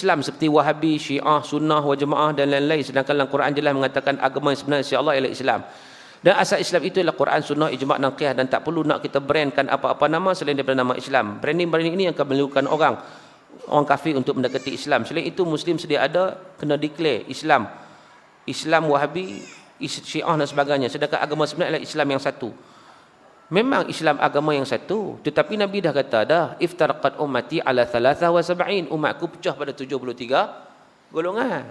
Islam seperti Wahabi, Syiah, Sunnah, Wal Jamaah dan lain-lain, sedangkan dalam Quran jelas mengatakan agama yang sebenarnya sisi Allah ialah Islam. Dan asal Islam itu ialah Quran, Sunnah, Ijma' dan Qiyas, dan tak perlu nak kita brandkan apa-apa nama selain daripada nama Islam. Branding ini akan melakukan orang kafir untuk mendekati Islam. Selain itu Muslim sedia ada kena declare Islam Wahabi, Syiah dan sebagainya, sedangkan agama sebenarnya adalah Islam yang satu. Memang Islam agama yang satu, tetapi Nabi dah kata dah, iftaraqat ummati ala 73, umatku pecah pada 73 golongan.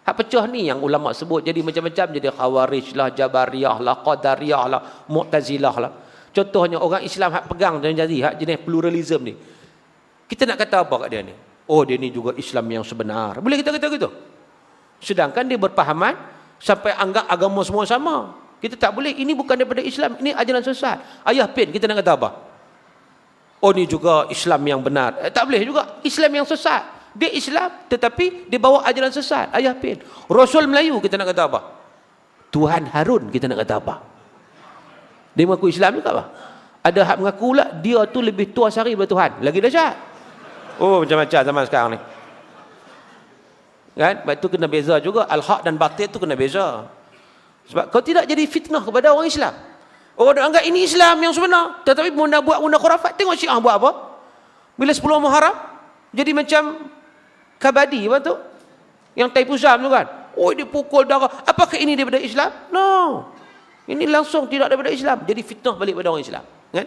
Hak pecah ni yang ulama sebut jadi macam-macam, jadi Khawarij lah, Jabariyah lah, Qadariyah lah, Mu'tazilah lah. Contohnya orang Islam hak pegang dan jadi hak jenis pluralism ni. Kita nak kata apa kat dia ni? Oh, dia ni juga Islam yang sebenar. Boleh kita kata gitu? Sedangkan dia berpahaman sampai anggap agama semua sama. Kita tak boleh, ini bukan daripada Islam, ini ajaran sesat. Ayah pin, kita nak kata apa? Oh, ni juga Islam yang benar. Tak boleh juga, Islam yang sesat. Dia Islam, tetapi dia bawa ajaran sesat. Ayah pin. Rasul Melayu, kita nak kata apa? Tuhan Harun, kita nak kata apa? Dia mengaku Islam juga apa? Ada hak mengaku pula, dia tu lebih tua sehari daripada Tuhan. Lagi dahsyat. Oh, macam-macam zaman sekarang ni. Kan? Sebab tu kena beza juga. Al-haq dan batil tu kena beza. Sebab kau tidak jadi fitnah kepada orang Islam. Orang anggap ini Islam yang sebenar, tetapi benda buat benda khurafat. Tengok Syiah buat apa? Bila 10 Muharram jadi macam kabadi, apa tu? Yang Taipusam tu kan. Oh, dia pukul darah. Apakah ini daripada Islam? No. Ini langsung tidak daripada Islam. Jadi fitnah balik pada orang Islam, kan?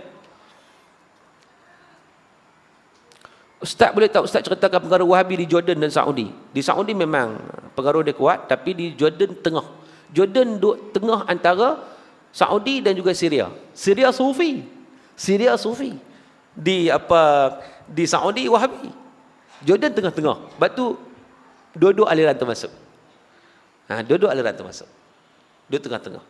Ustaz boleh tak Ustaz ceritakan pengaruh Wahabi di Jordan dan Saudi? Di Saudi memang pengaruh dia kuat, tapi di Jordan tengah. Jordan duduk tengah antara Saudi dan juga Syria. Syria Sufi. Di Saudi Wahabi. Jordan tengah-tengah. Sebab tu dua-dua aliran termasuk. Dua-dua aliran termasuk. Dua tengah-tengah.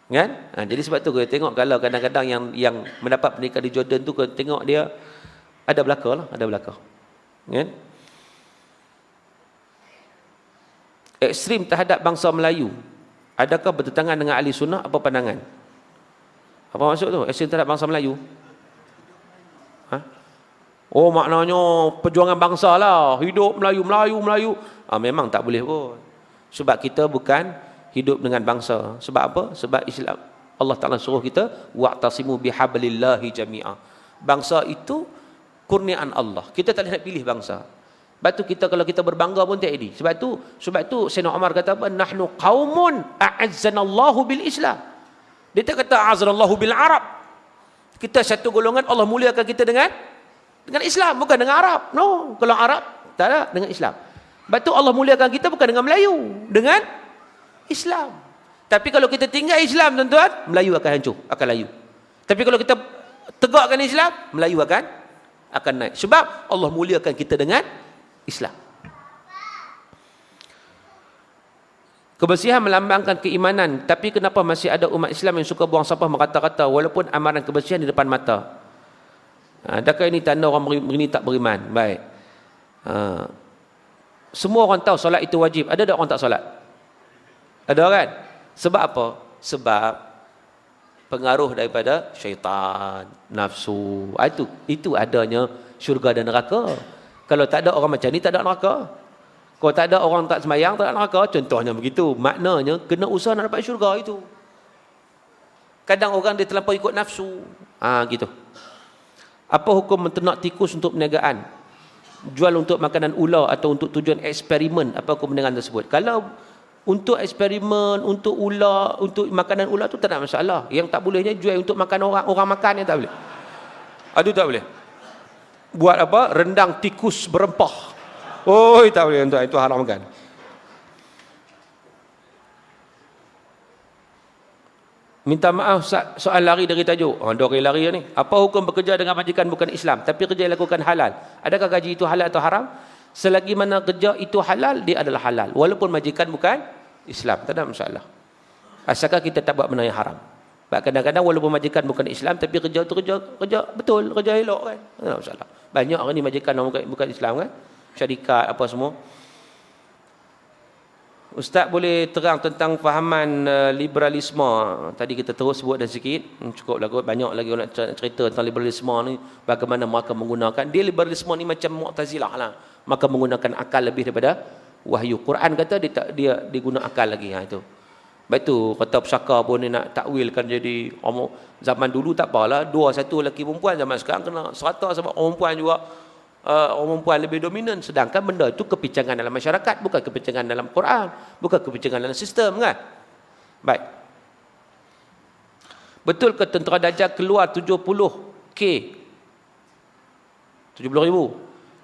Kan? Jadi sebab tu kita tengok kalau kadang-kadang yang mendapat pendidikan di Jordan tu, kita tengok dia ada belaka lah, ada belaka. Kan? Ekstrim terhadap bangsa Melayu. Adakah bertentangan dengan ahli sunnah? Apa pandangan? Apa maksud tu? Ekstrim terhadap bangsa Melayu? Oh, maknanya perjuangan bangsa lah. Hidup Melayu. Memang tak boleh pun. Sebab kita bukan hidup dengan bangsa. Sebab apa? Sebab Islam. Allah Ta'ala suruh kita, wa'tasimu bihablillahi jami'ah. Bangsa itu kurniaan Allah. Kita tak boleh nak pilih bangsa. Sebab tu kita kalau kita berbangga pun tak edih. Sebab tu Sayyidina Umar kata apa? Nahnu qaumun a'azzanallahu bil Islam. Dia tak kata a'azzanallahu bil Arab. Kita satu golongan, Allah muliakan kita dengan Islam, bukan dengan Arab. No, kalau Arab tak ada, dengan Islam. Sebab tu Allah muliakan kita bukan dengan Melayu, dengan Islam. Tapi kalau kita tinggal Islam, tuan-tuan, Melayu akan hancur, akan layu. Tapi kalau kita tegakkan Islam, Melayu akan naik. Sebab Allah muliakan kita dengan Islam. Kebersihan melambangkan keimanan, tapi kenapa masih ada umat Islam yang suka buang sampah merata-rata walaupun amaran kebersihan di depan mata? Adakah ini tanda orang ini tak beriman? Baik. Semua orang tahu solat itu wajib. Ada tak orang tak solat? Ada kan? Sebab apa? Sebab pengaruh daripada syaitan, nafsu. Itu adanya syurga dan neraka. Kalau tak ada orang macam ni, tak ada neraka. Kalau tak ada orang tak semayang, tak ada neraka. Contohnya begitu. Maknanya, kena usaha nak dapat syurga itu. Kadang orang dia terlampau ikut nafsu. Gitu. Apa hukum menternak tikus untuk perniagaan? Jual untuk makanan ular atau untuk tujuan eksperimen? Apa hukum dengan tersebut? Kalau untuk eksperimen, untuk ular, untuk makanan ular tu tak ada masalah. Yang tak bolehnya jual untuk makan orang makan yang tak boleh. Aduh, tak boleh. Buat apa? Rendang tikus berempah. Oh, tak boleh, itu haram kan. Minta maaf soal lari dari tajuk. Dua kali lari ni. Apa hukum bekerja dengan majikan bukan Islam tapi kerja yang dilakukan halal? Adakah gaji itu halal atau haram? Selagi mana kerja itu halal, dia adalah halal. Walaupun majikan bukan Islam, tak ada masalah. Asalkan kita tak buat benda yang haram. Kadang-kadang walaupun majikan bukan Islam tapi kerja tu kerja betul, kerja elok kan. Tak ada masalah. Banyak orang ni majikan bukan Islam kan. Syarikat apa semua. Ustaz boleh terang tentang fahaman liberalisme. Tadi kita terus sebut dah sikit. Cukup lah kot. Banyak lagi orang nak cerita tentang liberalisme ni. Bagaimana mereka menggunakan. Dia liberalisme ni macam Mu'tazilah lah. maka menggunakan akal lebih daripada wahyu. Quran kata dia guna akal lagi. Itu. Baik tu kata pesaka pun ni nak takwilkan jadi zaman dulu tak apalah, 2-1 lelaki perempuan, zaman sekarang kena serata sebab orang perempuan juga orang perempuan lebih dominan, sedangkan benda itu kepincangan dalam masyarakat, bukan kepincangan dalam Quran, bukan kepincangan dalam sistem kan. Baik. Betul ke tentera Dajjal keluar 70K 70,000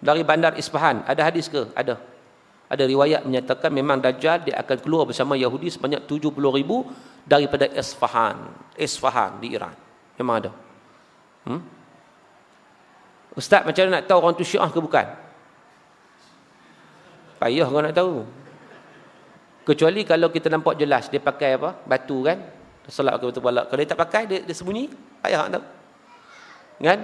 dari bandar Isfahan? Ada hadis ke? Ada riwayat menyatakan memang Dajjal dia akan keluar bersama Yahudi sebanyak 70,000 daripada Isfahan di Iran. Memang ada. Ustaz, macam mana nak tahu orang tu Syiah ke bukan? Payah kau nak tahu. Kecuali kalau kita nampak jelas dia pakai apa? Batu kan? Salat ke betul balak. Kalau dia tak pakai, dia sembunyi, payah nak tahu. Kan?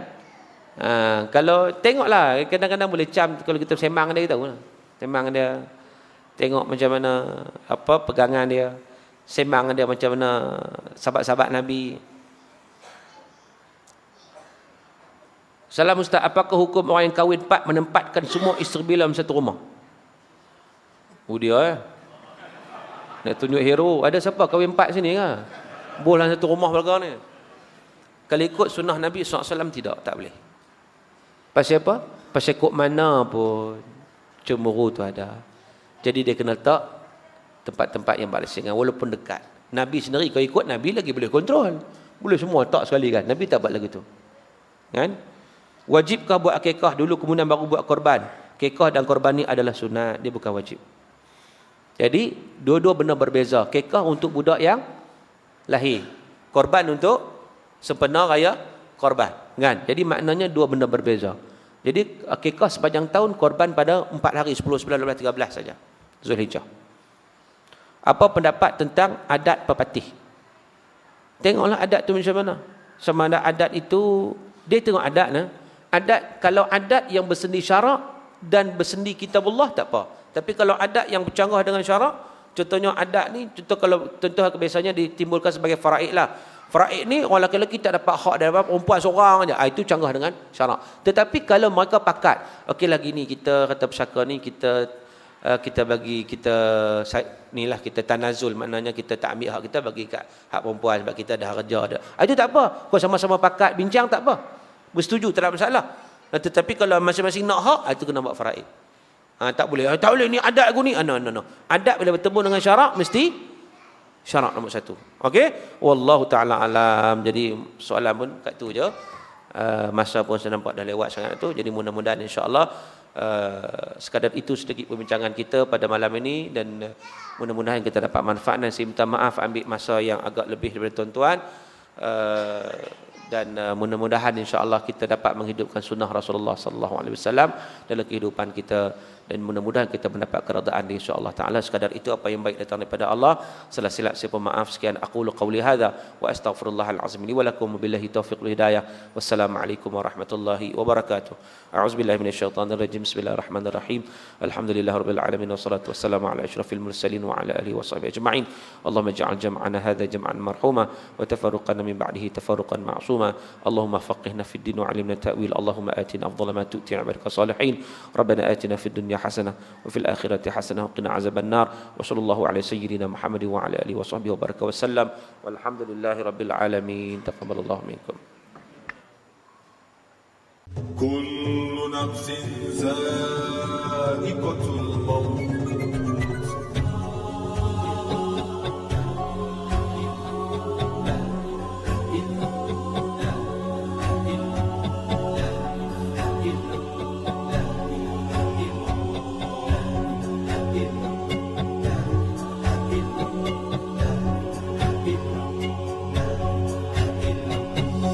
Kalau tengoklah, kadang-kadang boleh cam kalau kita sembang dia tahu lah. Sembang dia, tengok macam mana apa pegangan dia, sembang dia macam mana sahabat-sahabat Nabi. Salam Ustaz, apakah hukum orang yang kahwin 4 menempatkan semua isteri dalam satu rumah? Dia nak tunjuk hero. Ada siapa kahwin 4 sini ke? Dalam satu rumah belakang ni. Kalau ikut sunnah Nabi SAW tak boleh. Pasal apa? Pasal kok mana pun cemburu tu ada. Jadi dia kena letak tempat-tempat yang berlainan walaupun dekat. Nabi sendiri kalau ikut Nabi lagi boleh kontrol. Boleh semua tak sekali kan. Nabi tak buat lagu tu. Kan? Wajibkah buat akikah dulu kemudian baru buat korban? Akikah dan korban ni adalah sunat, dia bukan wajib. Jadi dua-dua benar berbeza. Akikah untuk budak yang lahir, korban untuk sempena raya korban, kan? Jadi maknanya dua benda berbeza. Jadi akikah sepanjang tahun, korban pada 4 hari 10, 11, 12, 13 saja Zulhijjah. Apa pendapat tentang adat pepatih? Tengoklah adat tu macam mana. Sama ada adat itu, dia tengok adat nah. Adat, kalau adat yang bersendi syarak dan bersendi kitabullah tak apa. Tapi kalau adat yang bercanggah dengan syarak, contohnya adat ni, contoh biasanya ditimbulkan sebagai faraid lah. Faraid ni orang lelaki tak dapat hak dari perempuan seorang aja. Itu canggah dengan syarak. Tetapi kalau mereka pakat, okey lagi ni kita kata pesaka ni kita bagi kita inilah kita tanazul, maknanya kita tak ambil hak kita bagi kat hak perempuan sebab kita dah kerja ada. Itu tak apa. Kau sama-sama pakat bincang tak apa. Bersetuju, tak ada masalah. Tetapi kalau masing-masing nak hak, itu kena buat faraid. Tak boleh. Tak boleh, ni adat aku ni. No. Adat bila bertemu dengan syarak, mesti syarak nombor 1. Okey? Wallahu ta'ala alam. Jadi soalan pun kat tu je. Masa pun saya nampak dah lewat sangat tu. Jadi mudah-mudahan insya-Allah sekadar itu sedikit perbincangan kita pada malam ini. Dan mudah-mudahan kita dapat manfaat. Dan saya minta maaf ambil masa yang agak lebih daripada tuan-tuan. Dan mudah-mudahan insya-Allah kita dapat menghidupkan sunnah Rasulullah sallallahu alaihi wasallam dalam kehidupan kita, dan mudah-mudahan kita mendapat keredaan insya-Allah taala. Sekadar itu apa yang baik datang daripada Allah. Salah silap saya pemaaf. Sekian aqulu qauli hadza wa astaghfirullahal azim li wa lakum billahi taufiq wal hidayah. Wassalamualaikum warahmatullahi wabarakatuh. A'udzubillahi minasyaitonir rajim. Bismillahirrahmanirrahim. Alhamdulillahirabbil alamin wassalatu wassalamu ala asyrafil mursalin wa ala alihi washabihi ajma'in. Allahumma ij'al jam'ana hadza jam'an marhuma wa tafarruqana min ba'dihi tafarruqan ma'suma. Allahumma faqihna fid din wa 'allimna ta'wil. Allahumma atina afdhala ma tu'ti 'ibadaka salihin. Rabbana atina fid dunya حسنة وفي الآخرة حسنة وقنا عذاب النار وصلى الله على سيدنا محمد وعلى آله وصحبه وبارك وسلم والحمد لله رب العالمين تقبل الله منكم. كل نفس ذائقة الموت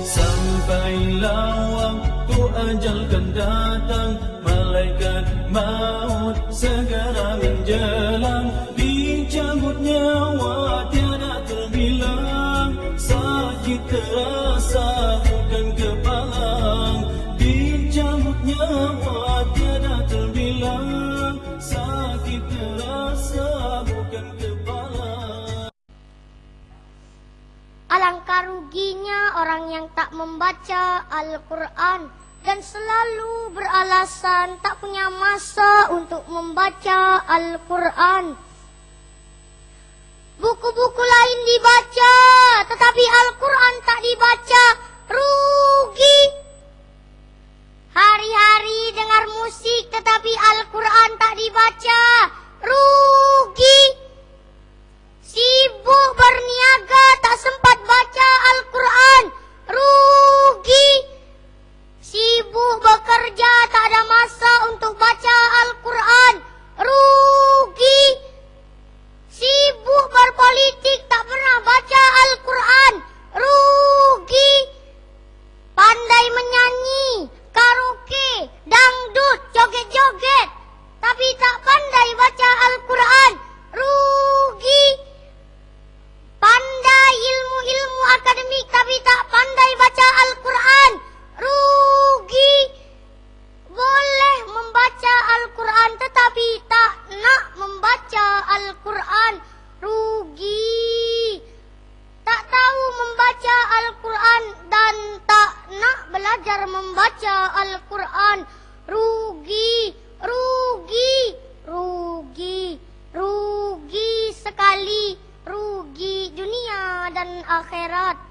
Sampailah waktu ajal kan datang, malaikat maut segera menjelang, dicabut nyawa tiada terbilang, sakit terasa bukan kepalang, dicabut nyawa tiada terbilang, sakit terasa bukan kepalang. Alangkah ruginya orang yang tak membaca Al-Quran dan selalu beralasan tak punya masa untuk membaca Al-Quran. Buku-buku lain dibaca, tetapi Al-Quran tak dibaca. Rugi. Hari-hari dengar musik, tetapi Al-Quran tak dibaca. Rugi. Sibuk berniaga, tak sempat baca Al-Quran. Rugi. Sibuk bekerja, tak ada masa untuk baca Al-Quran. Rugi. Sibuk berpolitik, tak pernah baca Al-Quran. Rugi. Pandai menyanyi, karaoke, dangdut, joget-joget, tapi tak pandai baca Al-Quran. Rugi. Pandai ilmu-ilmu akademik, tapi tak pandai baca Al-Quran. Rugi. Boleh membaca Al-Quran, tetapi tak nak membaca Al-Quran. Rugi. Tak tahu membaca Al-Quran dan tak nak belajar membaca Al-Quran. Rugi. Rugi. Rugi. Rugi sekali. Rugi dunia dan akhirat.